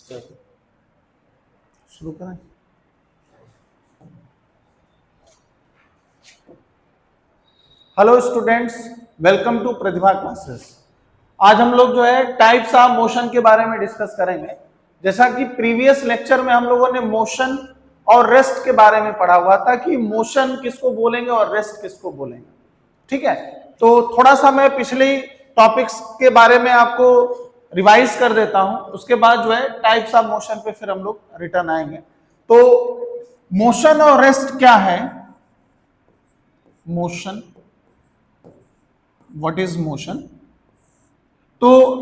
शुरू करें। Hello students, welcome to Pratibha classes. आज हम लोग जो है टाइप्स ऑफ मोशन के बारे में डिस्कस करेंगे। जैसा कि प्रीवियस लेक्चर में हम लोगों ने मोशन और रेस्ट के बारे में पढ़ा हुआ था कि मोशन किसको बोलेंगे और रेस्ट किसको बोलेंगे। ठीक है, तो थोड़ा सा मैं पिछले टॉपिक्स के बारे में आपको रिवाइज कर देता हूं, उसके बाद जो है टाइप्स ऑफ मोशन पे फिर हम लोग रिटर्न आएंगे। तो मोशन और रेस्ट क्या है? Motion, what is motion? तो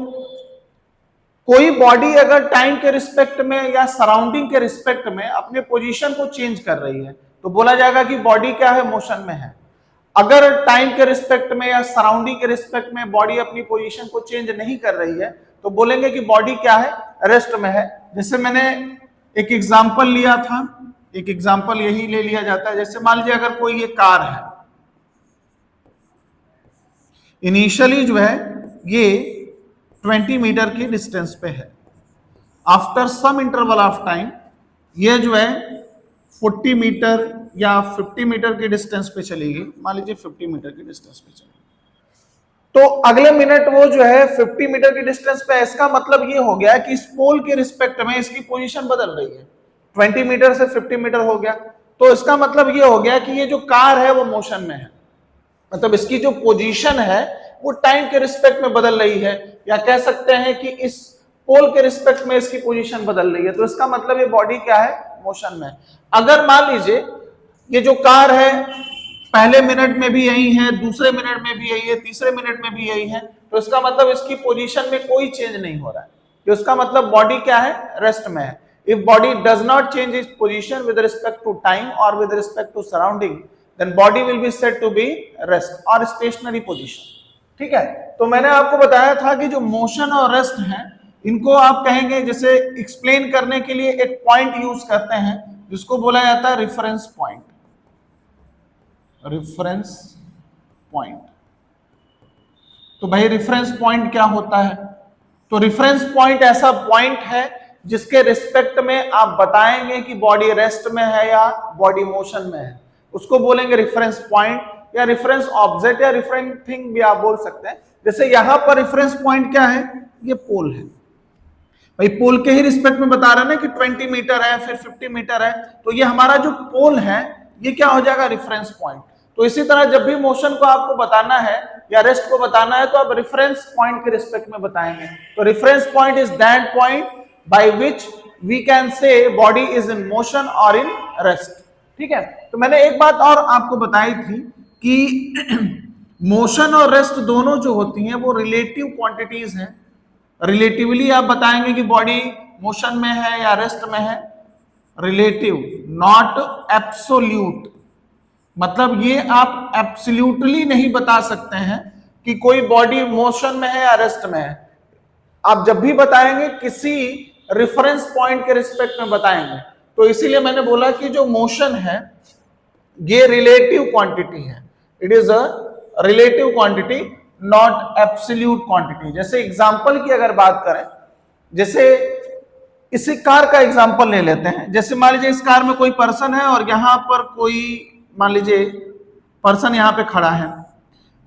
कोई बॉडी अगर टाइम के रिस्पेक्ट में या सराउंडिंग के रिस्पेक्ट में अपने पोजीशन को चेंज कर रही है तो बोला जाएगा कि बॉडी क्या है, मोशन में है। अगर टाइम के रिस्पेक्ट में या सराउंडिंग के रिस्पेक्ट में बॉडी अपनी पोजीशन को चेंज नहीं कर रही है तो बोलेंगे कि बॉडी क्या है, रेस्ट में है। जैसे मैंने एक एग्जांपल लिया था, एक एग्जांपल यही ले लिया जाता है। जैसे मान लीजिए अगर कोई ये कार है, इनिशियली जो है ये 20 मीटर की डिस्टेंस पे है। After some interval of time ये जो है 40 मीटर या 50 मीटर की डिस्टेंस पे चलेगी। मान लीजिए 50 मीटर की डिस्टेंस पे चलेगी, तो अगले मिनट वो जो है 50 मीटर की डिस्टेंस पे। इसका मतलब ये हो गया कि इस पोल के रिस्पेक्ट में इसकी पोजीशन बदल रही है। 20 मीटर से 50 मीटर हो गया, तो इसका मतलब ये हो गया कि ये जो कार है वो मोशन में है। मतलब इसकी जो पोजीशन है वो टाइम के रिस्पेक्ट में बदल रही है, या कह सकते हैं कि इस पोल के रिस्पेक्ट में इसकी पोजीशन बदल रही है। तो इसका मतलब ये बॉडी क्या है, मोशन में। अगर मान लीजिए ये जो कार है पहले मिनट में भी यही है, दूसरे मिनट में भी यही है, तीसरे मिनट में भी यही है, तो इसका मतलब इसकी पोजीशन में कोई चेंज नहीं हो रहा है। तो इसका मतलब बॉडी क्या है, रेस्ट में है। If body does not change its position with respect to time और with respect to surrounding, then body will be said to be rest और स्टेशनरी पोजीशन। ठीक है, तो मैंने आपको बताया था कि जो मोशन और रेस्ट है इनको आप कहेंगे, जैसे एक्सप्लेन करने के लिए एक पॉइंट यूज करते हैं जिसको बोला जाता है रेफरेंस पॉइंट। रेफरेंस पॉइंट, तो भाई रेफरेंस पॉइंट क्या होता है? तो रेफरेंस पॉइंट ऐसा पॉइंट है जिसके रिस्पेक्ट में आप बताएंगे कि बॉडी रेस्ट में है या बॉडी मोशन में है, उसको बोलेंगे रेफरेंस पॉइंट या रेफरेंस ऑब्जेक्ट या रेफरेंस थिंग भी आप बोल सकते हैं। जैसे यहां पर रेफरेंस पॉइंट क्या है, ये पोल है। भाई पोल के ही रिस्पेक्ट में बता रहे हैं ना कि 20 मीटर है, फिर 50 मीटर है, तो ये हमारा जो पोल है ये क्या हो जाएगा, रेफरेंस पॉइंट। तो इसी तरह जब भी मोशन को आपको बताना है या रेस्ट को बताना है तो आप रेफरेंस पॉइंट के रिस्पेक्ट में बताएंगे। तो reference point is that point by which we can say body is in motion और इन रेस्ट। ठीक है, तो मैंने एक बात और आपको बताई थी कि मोशन और रेस्ट दोनों जो होती हैं वो रिलेटिव क्वांटिटीज हैं। रिलेटिवली आप बताएंगे कि बॉडी मोशन में है या रेस्ट में है, रिलेटिव, नॉट एब्सोल्यूट। मतलब ये आप एब्सोल्यूटली नहीं बता सकते हैं कि कोई बॉडी मोशन में है या रेस्ट में है। आप जब भी बताएंगे किसी रेफरेंस पॉइंट के रिस्पेक्ट में बताएंगे। तो इसीलिए मैंने बोला कि जो मोशन है ये रिलेटिव क्वांटिटी है, it is a relative quantity not absolute quantity. जैसे एग्जांपल की अगर बात करें, जैसे इसी कार का एग्जांपल ले लेते हैं। जैसे मान लीजिए इस कार में कोई पर्सन है और यहां पर कोई, मान लीजिए पर्सन यहां पे खड़ा है,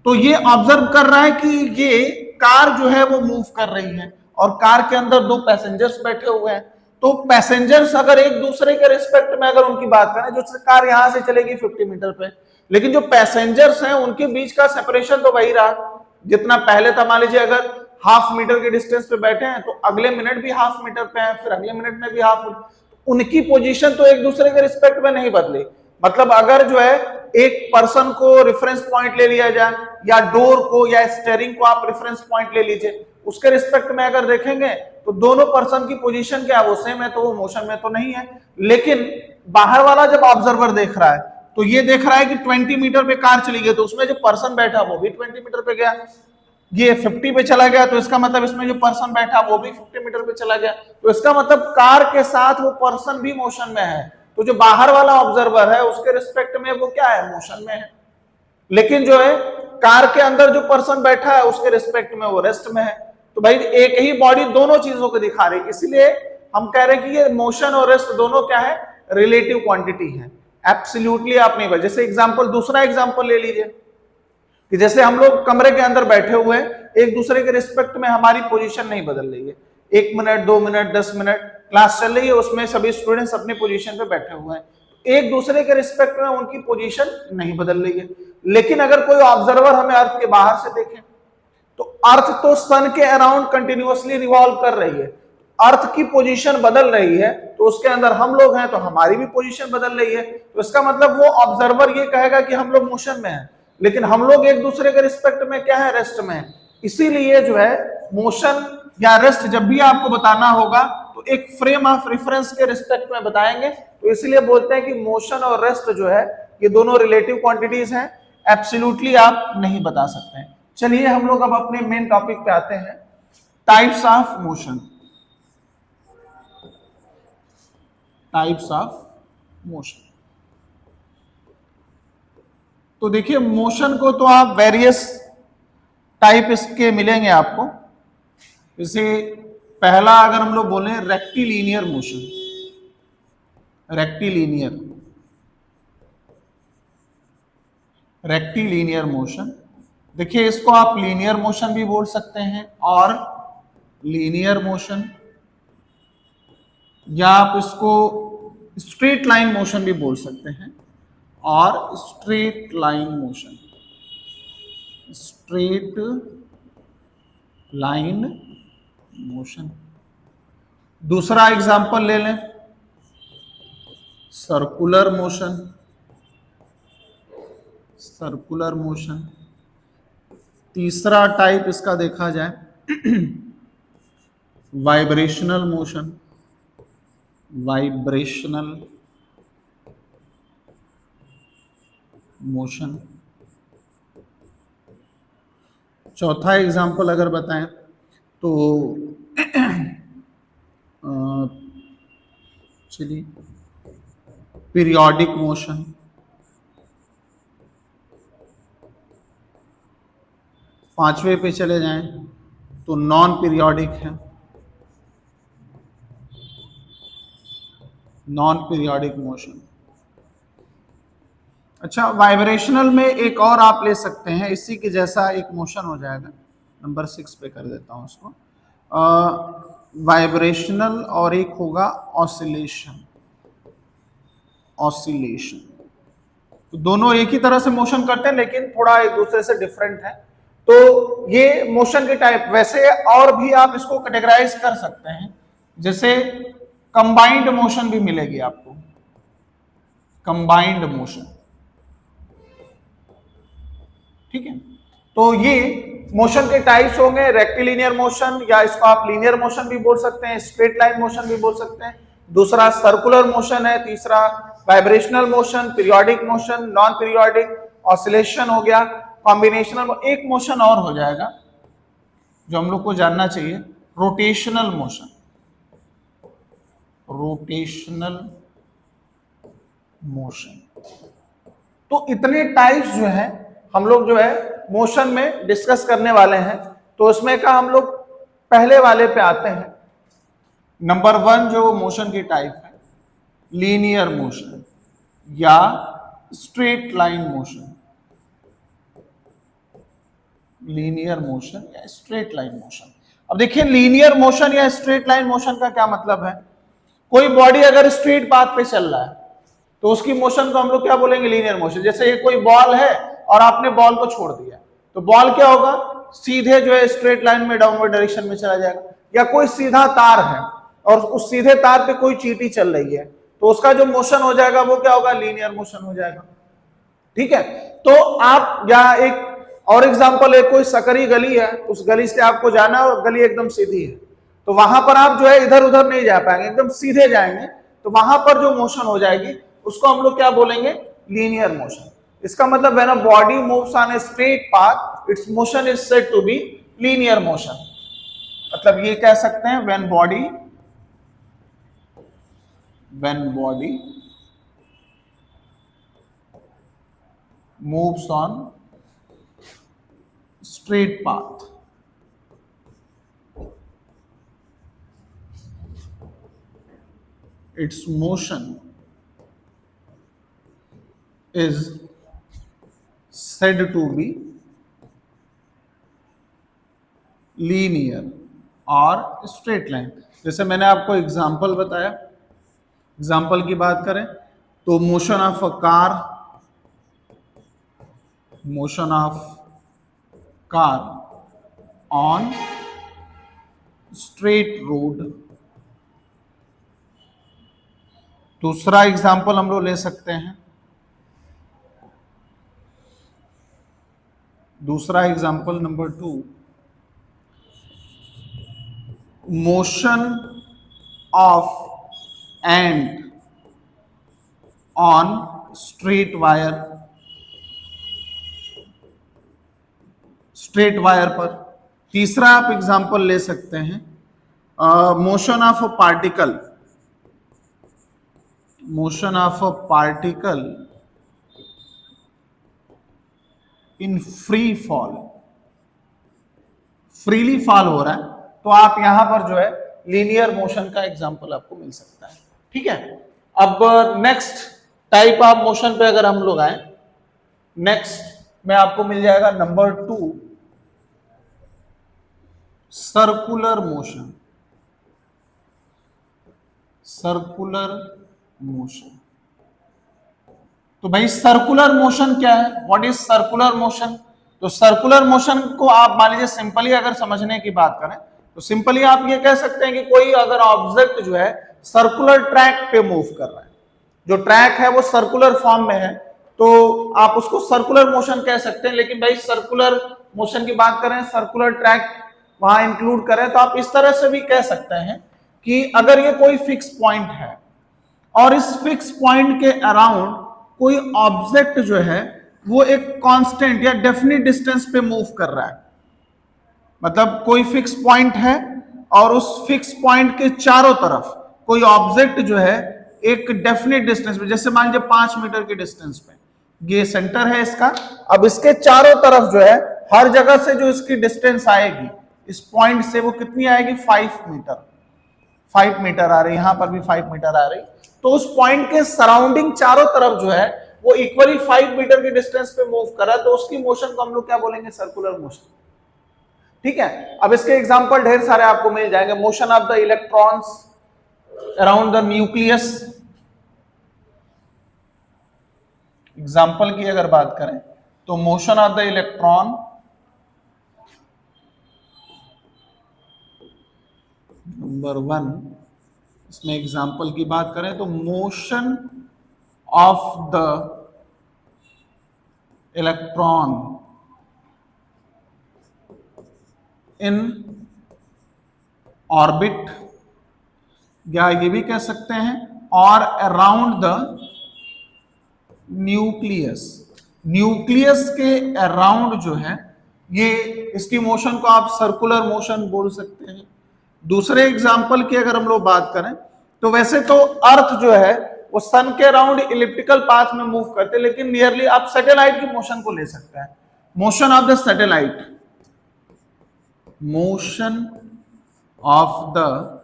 तो ये ऑब्जर्व कर रहा है कि ये कार जो है वो मूव कर रही है और कार के अंदर दो पैसेंजर्स बैठे हुए हैं। तो पैसेंजर्स अगर एक दूसरे के रिस्पेक्ट में अगर उनकी बात करें, जो कार यहां से चलेगी 50 मीटर पे, लेकिन जो पैसेंजर्स हैं उनके बीच का सेपरेशन तो वही रहा जितना पहले था। मान लीजिए अगर हाफ मीटर के डिस्टेंस पे बैठे हैं तो अगले मिनट भी हाफ मीटर पे है, फिर अगले मिनट में भी हाफ मीटर, उनकी पोजीशन तो एक दूसरे के रिस्पेक्ट में नहीं बदली। मतलब अगर जो है एक पर्सन को रेफरेंस पॉइंट ले लिया जाए या डोर को या स्टीयरिंग को आप रेफरेंस पॉइंट ले लीजिए, उसके रिस्पेक्ट में अगर देखेंगे तो दोनों पर्सन की पोजीशन क्या है, वो सेम है, तो वो मोशन में तो नहीं है। लेकिन बाहर वाला जब ऑब्जर्वर देख रहा है तो ये देख रहा है कि 20 मीटर पे कार चली गई, तो उसमें जो पर्सन बैठा वो भी 20 मीटर पे गया। ये 50 पे चला गया तो इसका मतलब इसमें जो पर्सन बैठा वो भी 50 मीटर पे चला गया। तो इसका मतलब कार के साथ वो पर्सन भी मोशन में है। तो जो बाहर वाला ऑब्जर्वर है उसके रिस्पेक्ट में वो क्या है, मोशन में है। लेकिन जो है कार के अंदर जो पर्सन बैठा है उसके रिस्पेक्ट में वो रेस्ट में है। तो भाई एक ही बॉडी दोनों चीजों को दिखा रही है। इसलिए हम कह रहे हैं कि ये मोशन और रेस्ट दोनों क्या है, रिलेटिव क्वांटिटी है, एब्सोल्युटली आप नहीं बदल। जैसे एग्जांपल, दूसरा एग्जांपल ले लीजिए कि जैसे हम लोग कमरे के अंदर बैठे हुए हैं, एक दूसरे के रिस्पेक्ट में हमारी पोजीशन नहीं बदल रही है, 1 मिनट 2 मिनट 10 मिनट क्लास चल रही है, उसमें सभी स्टूडेंट्स अपनी पोजीशन पे बैठे हुए हैं, एक दूसरे के रिस्पेक्ट में उनकी पोजीशन नहीं बदल रही है। लेकिन अगर कोई ऑब्जर्वर हमें अर्थ के बाहर से देखे तो अर्थ तो सन के अराउंड कंटिन्यूअसली रिवॉल्व कर रही है, अर्थ की पोजीशन बदल रही है, तो उसके अंदर हम लोग हैं तो हमारी भी पोजीशन बदल रही है। तो इसका मतलब वो ऑब्जर्वर ये कहेगा कि हम लोग मोशन में हैं, लेकिन हम लोग एक दूसरे के रिस्पेक्ट में क्या है, रेस्ट में है। इसीलिए जो है मोशन या रेस्ट जब भी आपको बताना होगा तो एक फ्रेम ऑफ रेफरेंस के रिस्पेक्ट में बताएंगे। तो इसीलिए बोलते हैं कि मोशन और रेस्ट जो है ये दोनों रिलेटिव क्वांटिटीज हैं, एब्सोल्युटली आप नहीं बता सकते हैं। चलिए हम लोग अब अपने मेन टॉपिक पे आते हैं, types of motion. Types of motion, तो देखिए मोशन को तो आप वेरियस टाइप इसके मिलेंगे आपको। जैसे पहला अगर हम लोग बोले रेक्टिलिनियर मोशन, रेक्टिलिनियर मोशन, देखिए इसको आप लीनियर मोशन भी बोल सकते हैं और लीनियर मोशन, या आप इसको स्ट्रेट लाइन मोशन भी बोल सकते हैं और straight line motion, straight line motion. दूसरा एग्जांपल ले लें, सर्कुलर मोशन, सर्कुलर मोशन। तीसरा टाइप इसका देखा जाए वाइब्रेशनल मोशन, वाइब्रेशनल मोशन। चौथा एग्जांपल अगर बताएं तो चलिए पीरियोडिक मोशन। पांचवें पे चले जाएं तो नॉन पीरियोडिक है, नॉन पीरियोडिक मोशन। अच्छा, वाइब्रेशनल में एक और आप ले सकते हैं, इसी के जैसा एक मोशन हो जाएगा, नंबर 6 पे कर देता हूं उसको, वाइब्रेशनल, और एक होगा ऑसिलेशन, ऑसिलेशन। तो दोनों एक ही तरह से मोशन करते हैं लेकिन थोड़ा एक दूसरे से डिफरेंट है। तो ये मोशन के टाइप, वैसे और भी आप इसको कैटेगराइज कर सकते हैं, जैसे कंबाइंड मोशन भी मिलेगी आपको, कंबाइंड मोशन, ठीक है। तो ये मोशन के टाइप्स होंगे, रेक्टिलिनियर मोशन, या इसको आप लीनियर मोशन भी बोल सकते हैं, स्ट्रेट लाइन मोशन भी बोल सकते हैं। दूसरा सर्कुलर मोशन है, तीसरा vibrational motion, periodic motion, non periodic, oscillation हो गया, कॉम्बिनेशनल। एक मोशन और हो जाएगा जो हम लोग को जानना चाहिए, रोटेशनल मोशन, रोटेशनल मोशन। तो इतने टाइप्स जो है हम लोग जो है मोशन में डिस्कस करने वाले हैं। तो उसमें का हम लोग पहले वाले पे आते हैं। नंबर 1 जो मोशन की टाइप है, लीनियर मोशन या straight line motion, linear motion या स्ट्रेट लाइन मोशन। अब देखिए लीनियर मोशन या स्ट्रेट लाइन मोशन का क्या मतलब है। कोई बॉडी अगर स्ट्रेट पाथ पे चल रहा है तो उसकी मोशन को हम लोग क्या बोलेंगे, लीनियर मोशन। जैसे ये कोई बॉल है और आपने बॉल को छोड़ दिया तो बॉल क्या होगा, सीधे जो है स्ट्रेट लाइन में डाउनवर्ड डायरेक्शन में चला जाएगा। या कोई सीधा तार है और उस सीधे तार पे कोई चींटी चल रही है तो उसका जो मोशन हो जाएगा वो क्या होगा, लीनियर मोशन हो जाएगा, ठीक है। तो आप, या एक और एग्जांपल है, कोई सकरी गली है, उस गली से आपको जाना है और गली एकदम सीधी है, तो वहां पर आप जो है इधर उधर नहीं जा पाएंगे, एकदम सीधे जाएंगे, तो वहां पर जो मोशन हो जाएगी उसको हम लोग क्या बोलेंगे, लीनियर मोशन। इसका मतलब when a body moves on a straight path its motion is said to be linear motion. मतलब ये कह सकते हैं when body moves on straight path, its motion is said to be linear और straight line. जैसे मैंने आपको example बताया, एग्जाम्पल की बात करें तो motion of a car, motion of car on straight road. दूसरा एग्जाम्पल हम लोग ले सकते हैं, दूसरा example number 2, motion of and on straight wire, straight wire पर। तीसरा आप एग्जाम्पल ले सकते हैं, motion of a particle, motion of a particle in free fall, freely fall हो रहा है तो आप यहां पर जो है लीनियर मोशन का एग्जांपल आपको मिल सकता है। ठीक है, अब नेक्स्ट टाइप ऑफ मोशन पे अगर हम लोग आए, नेक्स्ट में आपको मिल जाएगा number 2, circular motion, circular motion. तो भाई सर्कुलर मोशन क्या है, व्हाट इज सर्कुलर मोशन? तो सर्कुलर मोशन को आप मान लीजिए सिंपली अगर समझने की बात करें तो सिंपली आप ये कह सकते हैं कि कोई अगर ऑब्जेक्ट जो है सर्कुलर ट्रैक पे मूव कर रहा है, जो ट्रैक है वो सर्कुलर फॉर्म में है, तो आप उसको सर्कुलर मोशन कह सकते हैं। लेकिन भाई सर्कुलर मोशन की बात करें, सर्कुलर ट्रैक वहां इंक्लूड करें तो आप इस तरह से भी कह सकते हैं कि अगर ये कोई फिक्स पॉइंट है और इस फिक्स पॉइंट के अराउंड कोई ऑब्जेक्ट जो है वो एक कांस्टेंट या डेफिनिट डिस्टेंस पे मूव कर रहा है, मतलब कोई फिक्स पॉइंट है और उस फिक्स पॉइंट के चारों तरफ कोई ऑब्जेक्ट जो है एक डेफिनिट डिस्टेंस पे, जैसे मान लीजिए 5 मीटर के डिस्टेंस पे ये सेंटर है इसका, अब इसके चारों तरफ जो है हर जगह से जो इसकी डिस्टेंस आएगी इस पॉइंट से वो कितनी आएगी, 5 मीटर, 5 मीटर आ रही, यहां पर भी 5 मीटर आ रही। तो उस पॉइंट के सराउंडिंग चारों तरफ जो है वो इक्वली 5 मीटर की डिस्टेंस पे मूव कर रहा है, तो उसकी मोशन को हम लोग क्या बोलेंगे, सर्कुलर मोशन। ठीक है, अब इसके एग्जांपल ढेर सारे आपको मिल जाएंगे, motion of the electrons around the nucleus. Example की अगर बात करें तो motion of the electron number 1, इसमें एग्जाम्पल की बात करें तो motion of the electron in orbit, या ये भी कह सकते हैं और अराउंड द न्यूक्लियस, न्यूक्लियस के अराउंड जो है ये इसकी मोशन को आप सर्कुलर मोशन बोल सकते हैं। दूसरे एग्जाम्पल की अगर हम लोग बात करें तो वैसे तो अर्थ जो है वो सन के अराउंड इलिप्टिकल पाथ में मूव करते हैं, लेकिन नियरली आप सैटेलाइट की मोशन को ले सकते हैं, motion of the satellite, motion of the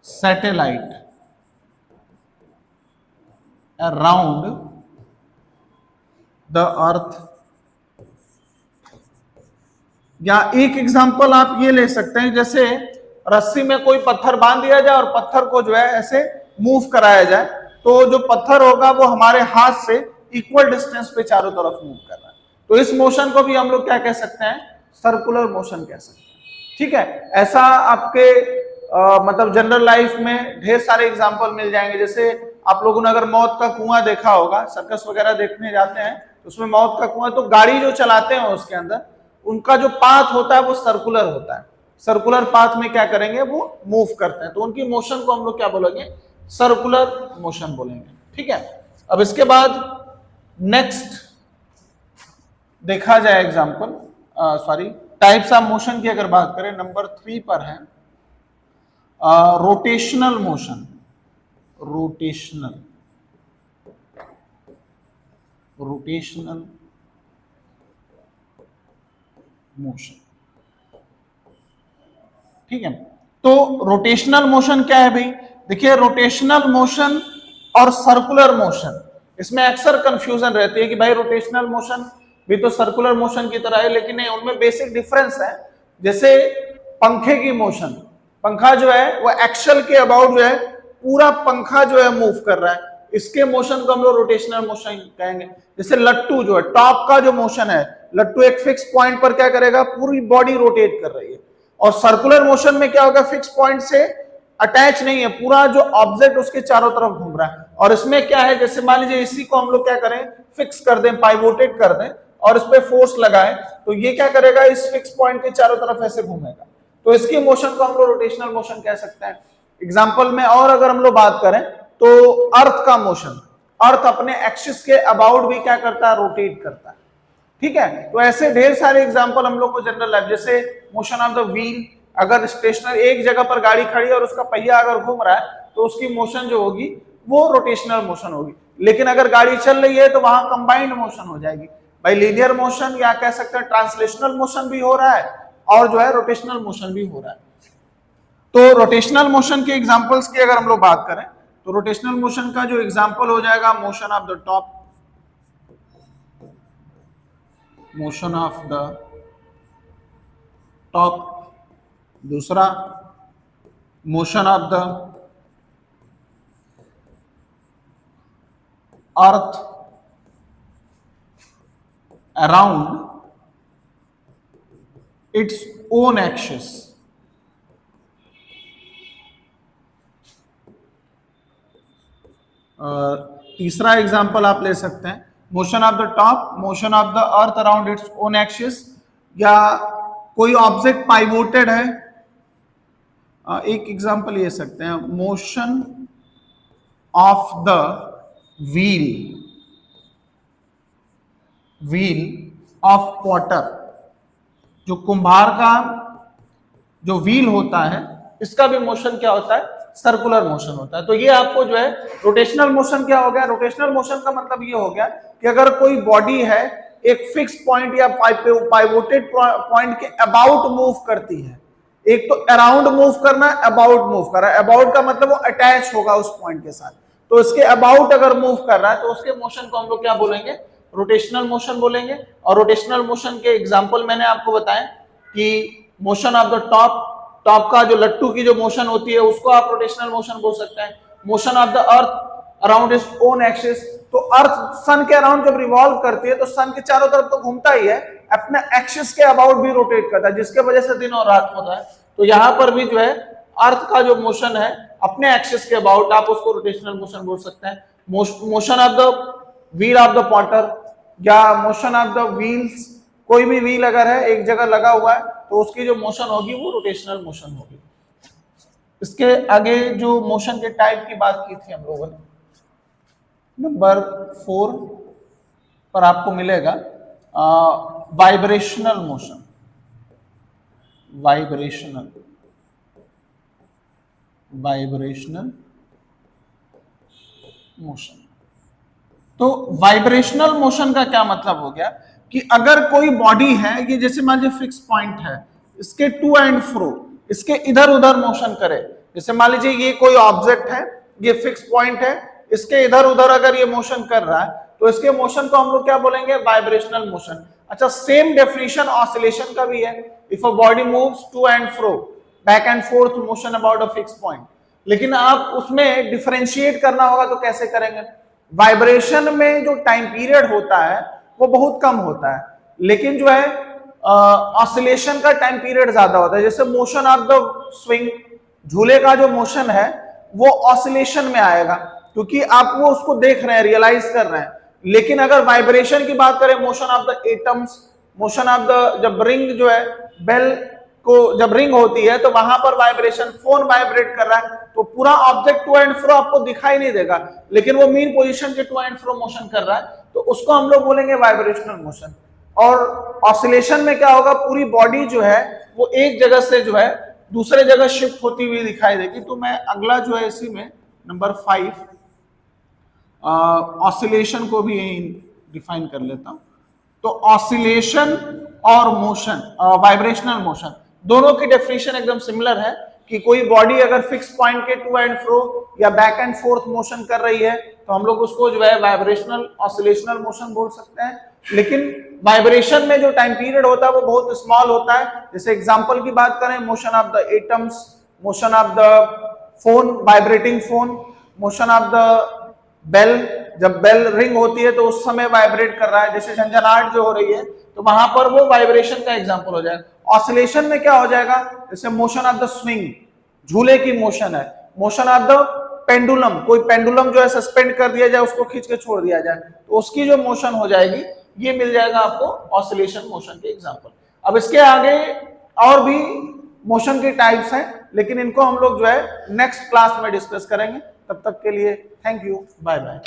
satellite around the earth. या एक एग्जांपल आप ये ले सकते हैं, जैसे रस्सी में कोई पत्थर बांध दिया जाए और पत्थर को जो है ऐसे मूव कराया जाए, तो जो पत्थर होगा वो हमारे हाथ से इक्वल डिस्टेंस पे चारों तरफ मूव कर रहा है, तो इस मोशन को भी हम लोग क्या कह सकते हैं, सर्कुलर मोशन कह सकते हैं। ठीक है, ऐसा आपके मतलब जनरल लाइफ में ढेर सारे एग्जाम्पल मिल जाएंगे। जैसे आप लोगों ने अगर मौत का कुआं देखा होगा, सर्कस वगैरह देखने जाते हैं तो उसमें मौत का कुआं, तो गाड़ी जो चलाते हैं उसके अंदर उनका जो पाथ होता है वो सर्कुलर होता है, सर्कुलर पाथ में क्या करेंगे वो मूव करते हैं, तो उनकी मोशन को हम लोग क्या बोलेंगे, सर्कुलर मोशन बोलेंगे। ठीक है, अब इसके बाद नेक्स्ट देखा जाए example, sorry types of motion की अगर बात करें, नंबर 3 पर है rotational motion, rotational, rotational motion. ठीक है, तो रोटेशनल मोशन क्या है भाई, देखिए रोटेशनल मोशन और सर्कुलर मोशन, इसमें अक्सर कंफ्यूजन रहती है कि भाई रोटेशनल मोशन भी तो सर्कुलर मोशन की तरह है, लेकिन नहीं, उनमें बेसिक डिफरेंस है। जैसे पंखे की मोशन, पंखा जो है वो एक्सल के अबाउट जो है पूरा पंखा जो है मूव कर रहा है, इसके मोशन को हम लोग रोटेशनल मोशन कहेंगे। जैसे लट्टू जो है, टॉप का जो मोशन है, लट्टू एक फिक्स पॉइंट पर क्या करेगा, पूरी बॉडी रोटेट कर रही है। और सर्कुलर मोशन में क्या होगा, फिक्स पॉइंट से अटैच नहीं है, पूरा जो ऑब्जेक्ट उसके चारों तरफ घूम रहा है। और इसमें क्या है, जैसे मान लीजिए इसी को हम लोग क्या करें, फिक्स कर दें, पाइवोटेट कर दें और इस पे फोर्स लगाएं, तो ये क्या करेगा, इस फिक्स पॉइंट के चारों तरफ ऐसे घूमेगा। तो इसकी मोशन को हम लोग रोटेशनल मोशन कह सकते हैं। एग्जाम्पल में और अगर हम लोग बात करें तो अर्थ का मोशन, अर्थ अपने एक्सिस के अबाउट भी क्या करता है, रोटेट करता है। ठीक है, तो ऐसे ढेर सारे एग्जाम्पल हम लोग को जनरल लाइफ, जैसे मोशन ऑफ द व्हील, अगर स्टेशनरी एक जगह पर गाड़ी खड़ी है और उसका पहिया अगर घूम रहा है तो उसकी मोशन जो होगी वो रोटेशनल मोशन होगी। लेकिन अगर गाड़ी चल रही है तो वहां कंबाइंड मोशन हो जाएगी। भाई लीनियर मोशन या कह सकते हैं ट्रांसलेशनल मोशन भी हो रहा है और जो है रोटेशनल मोशन भी हो रहा है। तो रोटेशनल मोशन के एग्जांपल्स की अगर हम लोग बात करें तो रोटेशनल मोशन का जो एग्जांपल हो जाएगा, motion of the top, motion of the top, दूसरा motion of the earth around its own axis, तीसरा एग्जांपल आप ले सकते हैं motion of the top, motion of the earth around its own axis, या कोई ऑब्जेक्ट पाइवोटेड है। एक एग्जांपल ले सकते हैं motion of the wheel, wheel of Potter, जो कुंभार का जो व्हील होता है इसका भी मोशन क्या होता है, सर्कुलर मोशन होता है। तो ये आपको जो है रोटेशनल मोशन क्या हो गया, रोटेशनल मोशन का मतलब ये हो गया कि अगर कोई बॉडी है एक फिक्स पॉइंट या पाइवोटेड पॉइंट के अबाउट मूव करती है, एक तो अराउंड मूव करना, अबाउट मूव कर रहा है, अबाउट का मतलब वो अटैच होगा उस पॉइंट के साथ, तो इसके अबाउट अगर मूव कर रहा है तो उसके मोशन को हम लोग क्या बोलेंगे, रोटेशनल मोशन बोलेंगे। और रोटेशनल मोशन के एग्जांपल मैंने आपको बताया कि motion of the top, top का जो लट्टू की जो मोशन होती है उसको आप रोटेशनल मोशन बोल सकते हैं। Motion of the earth around its own axis, तो अर्थ सन के अराउंड जब रिवॉल्व करती है तो सन के चारों तरफ तो घूमता ही है, अपने एक्सिस के अबाउट भी रोटेट करता है, जिसके वजह से दिन और रात होता है। तो यहां पर भी जो है अर्थ का जो मोशन है अपने एक्सिस के अबाउट, आप उसको रोटेशनल मोशन बोल सकते हैं। Motion of the wheel of the Potter या मोशन ऑफ द व्हील्स, कोई भी व्हील अगर है एक जगह लगा हुआ है तो उसकी जो मोशन होगी वो रोटेशनल मोशन होगी। इसके आगे जो मोशन के टाइप की बात की थी हम लोगों ने, नंबर 4 पर आपको मिलेगा वाइब्रेशनल मोशन, वाइब्रेशनल मोशन। तो वाइब्रेशनल मोशन का क्या मतलब हो गया कि अगर कोई बॉडी है, ये जैसे मान लीजिए फिक्स पॉइंट है, इसके टू एंड फ्रो, इसके इधर उधर मोशन करे, जैसे मान लीजिए ये कोई ऑब्जेक्ट है, ये फिक्स पॉइंट है, इसके इधर उधर अगर ये मोशन कर रहा है तो इसके मोशन को हम लोग क्या बोलेंगे, वाइब्रेशनल मोशन। अच्छा, सेम डेफिनेशन ऑसिलेशन का भी है, if a body moves to and fro, back and forth motion about a fix point. लेकिन आप उसमें डिफरेंशिएट करना होगा तो कैसे करेंगे, वाइब्रेशन में जो टाइम पीरियड होता है वो बहुत कम होता है, लेकिन जो है ऑसिलेशन का टाइम पीरियड ज्यादा होता है। जैसे मोशन ऑफ द स्विंग, झूले का जो मोशन है वो ऑसिलेशन में आएगा क्योंकि आप वो उसको देख रहे हैं, रियलाइज कर रहे हैं। लेकिन अगर वाइब्रेशन की बात करें, motion of the atoms, motion of the, जब रिंग जो है बेल को जब रिंग होती है तो वहां पर वाइब्रेशन, फोन वाइब्रेट कर रहा है तो पूरा ऑब्जेक्ट टू एंड फ्रो आपको दिखाई नहीं देगा, लेकिन वो मीन पोजीशन के टू एंड फ्रो मोशन कर रहा है, तो उसको हम लोग बोलेंगे वाइब्रेशनल मोशन। और ऑसिलेशन में क्या होगा, पूरी बॉडी जो है वो एक जगह से जो है दूसरे जगह शिफ्ट होती हुई दिखाई देगी। तो मैं अगला जो है इसी में नंबर 5 ऑसिलेशन को भी यही डिफाइन कर लेता हूं। तो ऑसिलेशन और मोशन, वाइब्रेशनल मोशन, दोनों की डेफिनेशन एकदम सिमिलर है कि कोई बॉडी अगर फिक्स पॉइंट के टू एंड फ्रो या बैक एंड फोर्थ मोशन कर रही है तो हम लोग उसको जो है वाइब्रेशनल ऑसिलेशनल मोशन बोल सकते हैं। लेकिन वाइब्रेशन में जो टाइम पीरियड होता है वो बहुत स्मॉल होता है। जैसे एग्जांपल की बात करें, motion of the atoms, motion of the phone, vibrating phone, motion of the bell, जब बेल रिंग होती है तो उस समय वाइब्रेट कर रहा है, जैसे झंझनाहट जो हो रही है तो वहां पर वो वाइब्रेशन का एग्जांपल हो जाएगा। ऑसिलेशन में क्या हो जाएगा, जैसे मोशन ऑफ द स्विंग, झूले की मोशन है, मोशन ऑफ द पेंडुलम, कोई पेंडुलम जो है सस्पेंड कर दिया जाए, उसको खींच के छोड़ दिया जाए तो उसकी जो मोशन हो जाएगी, ये मिल जाएगा आपको ऑसिलेशन मोशन के एग्जांपल। अब इसके आगे और भी मोशन के टाइप्स हैं, लेकिन इनको हम लोग जो है नेक्स्ट क्लास में डिस्कस करेंगे। तब तक के लिए थैंक यू, बाय बाय।